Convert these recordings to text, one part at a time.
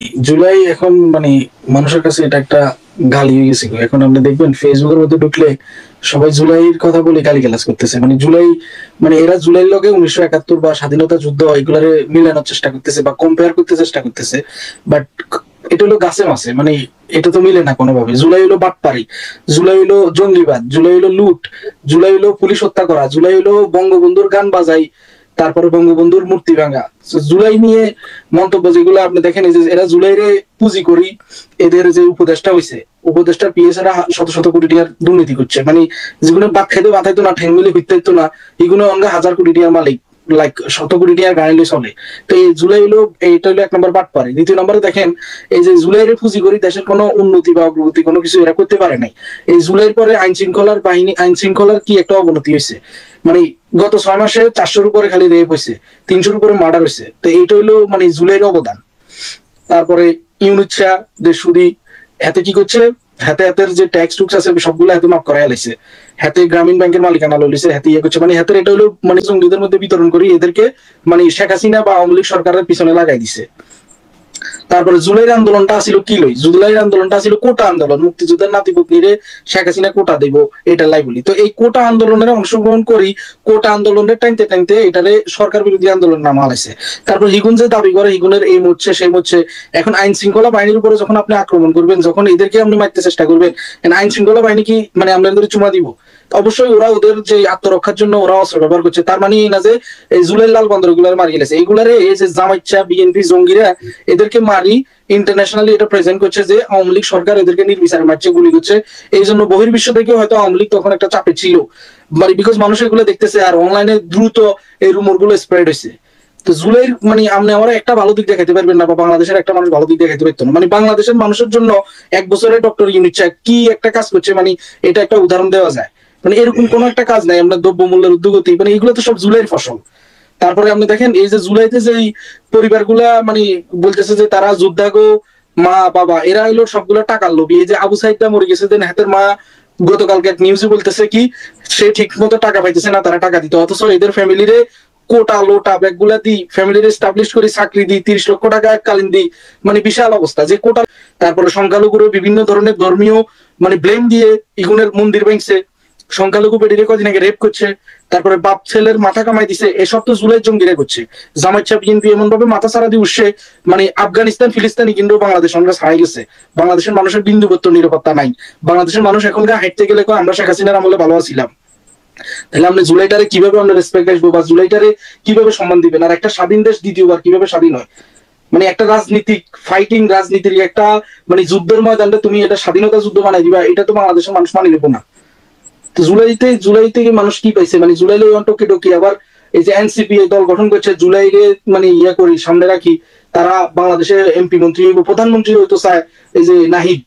জুলাই এখন মানে মানুষের কাছে এটা একটা গালি হয়ে গেছে গো। এখন আপনি দেখবেন ফেসবুকের মধ্যে ঢুকলে সবাই জুলাইয়ের কথা বলে গালিগালাজ করতেছে। মানে জুলাই, মানে এরা জুলাইয়ের লগে 1971 বা স্বাধীনতা যুদ্ধ এগুলারে মিলানোর চেষ্টা করতেছে বা কম্পেয়ার করতে চেষ্টা করতেছে। বাট এটা হলো গাছে মাছে, মানে এটা তো মিলে না কোনোভাবে। জুলাই হলো বাটপারি, জুলাই হলো জঙ্গিবাদ, জুলাই হলো লুট, জুলাই হলো পুলিশ হত্যা করা, জুলাই হলো বঙ্গবন্ধুর গান বাজাই, তারপরে বঙ্গবন্ধুর মূর্তি ভাঙা। জুলাই নিয়ে মন্তব্য যেগুলো আপনি দেখেন, এই যে এরা জুলাইরে পুঁজি করি, এদের যে উপদেষ্টা হয়েছে, উপদেষ্টা পিএস এরা শত শত কোটি টাকার দুর্নীতি করছে। মানে যেগুলো বাদ খাইতে বাতাইতো না, ঠেং মিলে ফিরতে না, এগুলো অঙ্গা হাজার কোটি টাকার মালিক, লাইক শত কোটি টাকার গাড়ি চলে। তো এই জুলাই হলো, এইটা হলো এক নম্বর বাট পারে। দ্বিতীয় নম্বরে দেখেন, এই যে জুলাইয়ের পুঁজি করি দেশের কোনো উন্নতি বা অগ্রগতি কোনো কিছু এরা করতে পারে নাই। এই জুলাইয়ের পরে আইন শৃঙ্খলার বাহিনী, আইন শৃঙ্খলার কি একটা অবনতি হয়েছে। মানে গত 6 মাসে 400-র উপরে খালি রেপ হয়েছে, 300-র উপরে মার্ডার হয়েছে। তো এইটা হইলো মানে জুলাইয়ের অবদান। তারপরে ইউনুস শাহ যে সুদি, হাতে কি করছে, হাতে হাতের যে ট্যাক্স টুক্স আছে সবগুলো হাতে মাফ করাই লাইছে, হাতে গ্রামীণ ব্যাংকের মালিকানা লইছে, হাতে ইয়ে করছে। মানে হাতের এটা হলো মানে জঙ্গিদের মধ্যে বিতরণ করি এদেরকে, মানে শেখ হাসিনা বা আওয়ামী লীগ সরকারের পিছনে লাগাই দিছে। তারপরে জুলাইয়ের আন্দোলনটা ছিল কি লই, জুলাইয়ের আন্দোলনটা ছিল কোটা আন্দোলন, মুক্তিযুদ্ধের নাতিপুতনিরে শেখ হাসিনা কোটা দেব, এটা লাই বলি। তো এই কোটা আন্দোলনের অংশগ্রহণ করি, কোটা আন্দোলনের টাইমতে টাইমতে এটারে সরকার বিরোধী আন্দোলন নামা হয়েছে। তারপর হিগুন যে দাবি করে হিগুনের এই মরছে সেই মরছে। এখন আইন শৃঙ্খলা বাহিনীর উপরে যখন আপনি আক্রমণ করবেন, যখন এদেরকে আপনি মারতে চেষ্টা করবেন, আইন শৃঙ্খলা বাহিনী কি মানে আপনাদের চুমা দিব? অবশ্যই ওরা ওদের যে আত্মরক্ষার জন্য ওরা অস্ত্র ব্যবহার করছে। তার মানে এই না যে এই জুলাই লাল বন্দর গুলার মারি গেছে, এইগুলারে এই যে জামাইচ্ছা বিএনপি জঙ্গিরা এদেরকে মারি ইন্টারন্যাশনালি এটা প্রেজেন্ট করছে যে আওয়ামী লীগ সরকার এদেরকে নির্বিচারে মারছে, গুলি করছে। এই জন্য বহির্বিশ্ব থেকে হয়তো আওয়ামী লীগ তখন একটা চাপে ছিল, মানে বিকজ মানুষ এগুলো দেখতেছে আর অনলাইনে দ্রুত এই রুমর গুলো স্প্রেড হয়েছে। তো জুলাইয়ের মানে আপনি আমার একটা ভালো দিক দেখাইতে পারবেন না, বা বাংলাদেশের একটা মানুষ ভালো দিক দেখাইতে পারতো না। মানে বাংলাদেশের মানুষের জন্য 1 বছরে ডক্টর ইউনূস শাহ কি একটা কাজ করছে, মানে এটা একটা উদাহরণ দেওয়া যায়। মানে এরকম কোন একটা কাজ নাই। আমরা দ্রব্য মূল্যের উদ্যোগতি, মানে এগুলো তো সব জুলাইয়ের ফসল। তারপরে আপনি দেখেন এই যে জুলাইতে যে পরিবারগুলা মানে বলতেছে যে তারা যোদ্ধাগো মা বাবা, এরা হইলো সবগুলো টাকার লোভী। এই যে আবু সাইদটা মরে গেছে, দেন হাতের মা গতকালকে এক নিউজে বলতেছে কি সে ঠিক মতো টাকা পাইতেছে না, তারা টাকা দিতে, অথচ এদের ফ্যামিলিরে কোটা লোটা ব্যাগগুলা দিই, ফ্যামিলির এস্টাবলিশ করে চাকরি দিই, 30 লক্ষ টাকা এককালীন দিই, মানে বিশাল অবস্থা যে কোটা। তারপরে সংখ্যালঘুর বিভিন্ন ধরনের ধর্মীয় মানে ব্লেম দিয়ে ইগুনের মন্দির ভাঙছে, সংখ্যালঘু বেডিরে কদিন আগে রেপ করছে, তারপরে বাপ ছেলের মাথা কামাই দিছে। এসব তো জুলাই জঙ্গিরা করছে। জামাইচ্ছা বিএনপি এমন ভাবে মাথা সারা দিয়ে উঠছে, মানে আফগানিস্তান ফিলিস্তানি কিন্তু বাংলাদেশ আমরা ছাড়াই গেছে। বাংলাদেশের মানুষের বিন্দুবত্ত নিরাপত্তা নাই। বাংলাদেশের মানুষ এখনকার হাঁটতে গেলে আমরা শেখ হাসিনার আমলে ভালো আছিলাম। তাহলে আপনি জুলাইটারে কিভাবে আমরা রেসপেক্ট আসবো, বা জুলাইটারে কিভাবে সম্মান দিবেন? আর একটা স্বাধীন দেশ দ্বিতীয়বার কিভাবে স্বাধীন হয়? মানে একটা রাজনীতিক ফাইটিং রাজনীতির একটা মানে যুদ্ধের ময়দানটা তুমি এটা স্বাধীনতা যুদ্ধ বানাই দিবা, এটা তো বাংলাদেশের মানুষ মানি নেবো না। তো জুলাই থেকে মানুষ কি পাইছে? মানে জুলাই টকে টকি আবার এই যে এনসিপি দল গঠন করছে, জুলাইরে মানে ইয়া করি সামনে রাখি, তারা বাংলাদেশের এমপি মন্ত্রী প্রধানমন্ত্রী হয়তো চায়। এই যে নাহিদ,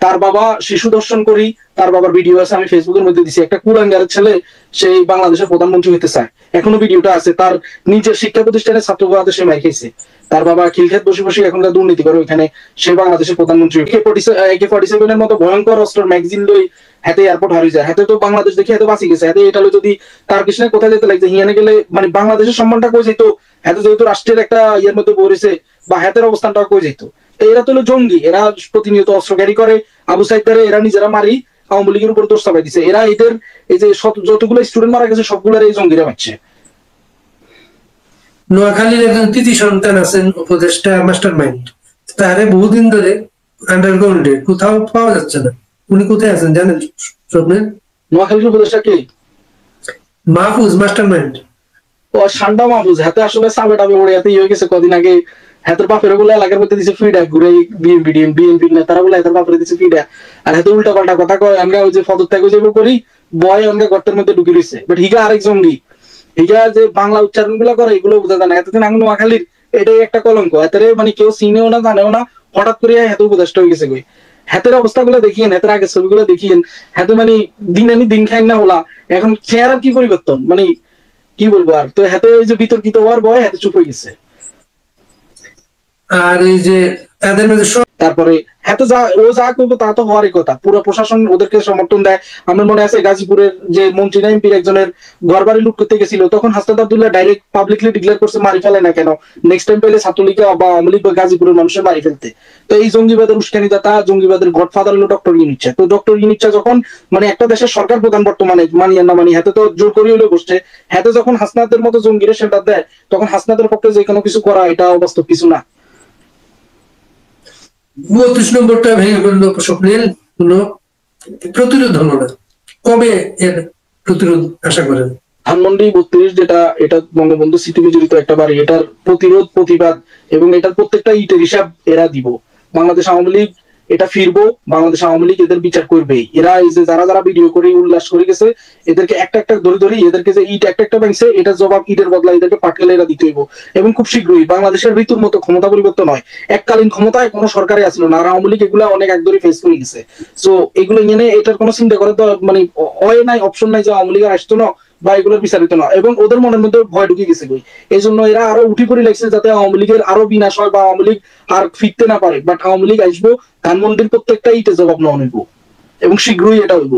তার বাবা শিশু দর্শন করি, তার বাবার ভিডিও আছে, আমি ফেসবুকের মধ্যে দিছি। একটা কুলাঙ্গারের ছেলে সেই বাংলাদেশের প্রধানমন্ত্রী হইতে চায়, এখনো ভিডিওটা আছে। তার নিজের শিক্ষা প্রতিষ্ঠানে ছাত্রবাদে সে মাই খাইছে, তার বাবা খিলক্ষেত বসে বসে এখনকার দুর্নীতি করে, ওইখানে সে বাংলাদেশের প্রধানমন্ত্রী। AK-47 মতো ভয়ঙ্কর অস্ত্র ম্যাগজিন লই হাতে এয়ারপোর্ট হারিয়ে যায়, হাতে তো বাংলাদেশ দেখে এত বাঁচি গেছে। হাতে এটা যদি তার কৃষ্ণের কোথায় যেতে লাগছে হিয়ানে গেলে মানে বাংলাদেশের সম্মানটা কই যেত, হাতে যেহেতু রাষ্ট্রের একটা ইয়ের মধ্যে পড়েছে বা হাতের অবস্থানটা কই যেত। এরা তো হলো জঙ্গি, এরা প্রতিনিয়ত অস্ত্র ক্যারি করে। আবু সাইদারে এরা নিজেরা মারি আওয়ামী লীগের উপর দোষ চাপাই দিছে। এরা এদের এই যে যতগুলো স্টুডেন্ট মারা গেছে সবগুলোর এই জঙ্গিরা মারছে। নোয়াখালীর একজন কৃতি সন্তান আছেন উপদেষ্টা মাস্টার মাইন্ড, তারে বহুদিন ধরে আন্ডারগ্রাউন্ডে কোথাও পাওয়া যাচ্ছে না। উনি কোথায় আছেন জানেন? স্বপ্নের নোয়াখালীর উপদেষ্টা কে? Mahfuz mastermind. ও ঠান্ডা মাহফুজ, হাতে আসলে সাবে টাবে ওড়ে হাতে ইয়ে গেছে কদিন আগে। হাতের বাপের গুলো এলাকার মধ্যে দিচ্ছে ফিডা, ঘুরে বিএনপি নেতারা বলে হাতের বাপের দিচ্ছে ফিডা, আর হাতে উল্টা পাল্টা কথা কয়। আমরা ওই যে পদত্যাগ যাবো করি বয় আমরা গর্তের মধ্যে ঢুকে রয়েছে। বাট হিগা আরেক জঙ্গি, হিগা যে বাংলা উচ্চারণ গুলো করে এগুলো বোঝা যায় না। এতদিন আমি নোয়াখালীর এটাই একটা কলঙ্ক, হাতের মানে কেউ চিনেও না জানেও না, হঠাৎ করে হাতে উপদেষ্টা হয়ে গেছে। হাতের অবস্থা গুলো দেখিয়েন, হাতের আগের ছবিগুলো দেখিয়েন, হাতে মানে দিন আনি দিন খাই না হলা। এখন চেহারার কি পরিবর্তন, মানে কি বলবো আর। তো হাতে ওই যে বিতর্কিত হওয়ার ভয় হাতে চুপ হয়ে গেছে। আর এই যে তাদের মাঝে তারপরে এত যা করবো তা তো হওয়ারই কথা, পুরো প্রশাসন ওদেরকে সমর্থন দেয়। আমার মনে আছে গাজীপুরের যে মন্ত্রী না এমপির একজনের ঘর বাড়ি লুট করতে গেছিল, তখন Hasnat Abdullah direct publicly declare করছে মারি ফেলে না কেন, নেক্সট টাইম পেলে ছাত্রলীগ বা আওয়ামী লীগ বা গাজীপুরের মানুষের মারি ফেলতে। তো এই জঙ্গিবাদের উস্কানিদাতা, জঙ্গিবাদের গডফাদার হলো ডক্টর ইউনুস। তো ডক্টর ইউনুস যখন মানে একটা দেশের সরকার প্রধান বর্তমানে মানি আর না মানি, হাতে তো জোর করে হলেও বসছে, হাতে যখন হাসনাতের মতো জঙ্গিরে সেন্টার দেয়, তখন হাসনাতের পক্ষে যে কোনো কিছু করা এটা অবাস্তব কিছু না। 32 নম্বরটা ভেঙে ফেললো স্বপ্নের, কোনো প্রতিরোধ হলো না, কবে এর প্রতিরোধ আশা করেন? ধানমন্ডি 32 যেটা, এটা বঙ্গবন্ধু স্মৃতি বিজড়িত একটা বাড়ি, এটার প্রতিরোধ প্রতিবাদ এবং এটার প্রত্যেকটা ইটের হিসাব এরা দিব। বাংলাদেশ আওয়ামী লীগ এটা ফিরবো, বাংলাদেশ আওয়ামী লীগ এদের বিচার করবে। এরা এই যে যারা যারা ভিডিও করে উল্লাস করে গেছে, এদেরকে একটা একটা ধরে ধরে এদেরকে যে ইট একটা একটা ভাঙছে, এটা জবাব ইটের বদলা এদেরকে পাটকেলে এরা দিতে হইব। এবং খুব শীঘ্রই বাংলাদেশের ঋতুর মতো ক্ষমতা পরিবর্তন হয়। এককালীন ক্ষমতায় কোনো সরকারে আসলো না, আর আওয়ামী লীগ এগুলা অনেক এক ধরে ফেস করে গেছে। সো এগুলো নিয়ে এটার কোনো চিন্তা করে তো মানে হয় নাই, অপশন নাই যে আওয়ামী লীগ আর আসতো না বা এগুলোর বিচারিত না। এবং ওদের মনের মধ্যে ভয় ঢুকে গেছে বই, এই জন্য এরা আরো উঠি পড়ে লাগছে যাতে আওয়ামী লীগের আরো বিনাশ হয় বা আওয়ামী লীগ আর ফিরতে না পারে। বাট আওয়ামী লীগ আসবো, ধানমন্ডির প্রত্যেকটা ইটে জবাব নেওয়া হইব এবং শীঘ্রই এটা হইব।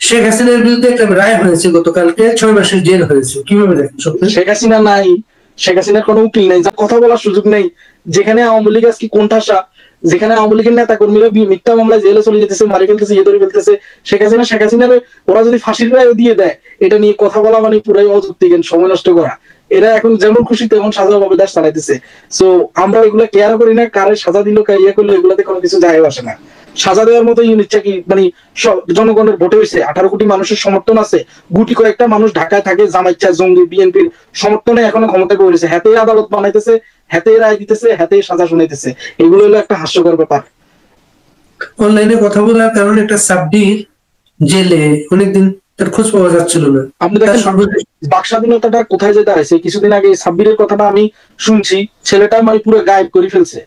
শেখ হাসিনার বিরুদ্ধে একটা রায় হয়েছে গতকালকে, 6 মাসের জেল হয়েছে, কিভাবে দেখেন? শেখ হাসিনা নাই, শেখ হাসিনার কোনো উকিল নাই, যা কথা বলার সুযোগ নেই। যেখানে আওয়ামী লীগ আজকে কোণঠাসা, যেখানে আওয়ামী লীগের নেতা কর্মীরা মিথ্যা মামলায় জেলে চলে যেতেছে, মারি ফেলতেছে, ইয়ে ধরে ফেলতেছে, শেখ হাসিনার ওরা যদি ফাঁসির রায় দিয়ে দেয়, এটা নিয়ে কথা বলা মানে পুরাই অযৌক্তিক, সময় নষ্ট করা। এরা এখন যেমন খুশি তেমন সাজা ভাবে দেশ চালাইতেছে। সো আমরা এগুলা কেয়ার করি না, কারে সাজা দিল ইয়ে করলো এগুলাতে কোনো কিছু যায় আসে না। সাজা দেওয়ার মতো ইউনিটটা কি মানে জনগণের ভোটে হয়েছে, 18 কোটি মানুষের সমর্থন আছে, গুটি কয়েকটা মানুষ ঢাকায় থাকে, জামাইচা জঙ্গি বিএনপির সমর্থনে এখনো ক্ষমতায় পড়েছে, হাতে আদালত বানাইতেছে, হাতে রায় দিতেছে, হাতে সাজা শুনাইতেছে। এগুলো হলো একটা হাস্যকর ব্যাপার। অনলাইনে কথা বলার কারণে একটা সাব্বির জেলে অনেকদিন তার খোঁজ পাওয়া যাচ্ছিল না। আপনি দেখেন বাক স্বাধীনতাটা কোথায় যেতে আছে। কিছুদিন আগে সাব্বিরের কথাটা আমি শুনছি, ছেলেটা মানে পুরো গায়েব করে ফেলছে।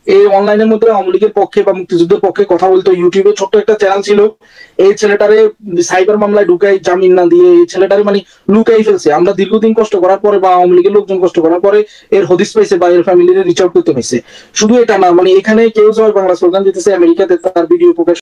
এই অনলাইনের মধ্যে আওয়ামী লীগের পক্ষে বা মুক্তিযুদ্ধের পক্ষে কথা বলতো, ইউটিউবে ছোট্ট একটা চ্যানেল ছিল। এই ছেলেটারে সাইবার মামলায় ঢুকাই, জামিন না দিয়ে এই ছেলেটারে মানে লুকাই ফেলছে। আমরা দীর্ঘদিন কষ্ট করার পরে বা আওয়ামী লীগের লোকজন কষ্ট করার পরে এর হদিস পাইছে বা এর ফ্যামিলির রিচ আউট করতে পারছে। শুধু এটা না, মানে এখানে কেউ জয় বাংলা স্লোগান দিতেছে, আমেরিকাতে তার ভিডিও প্রকাশ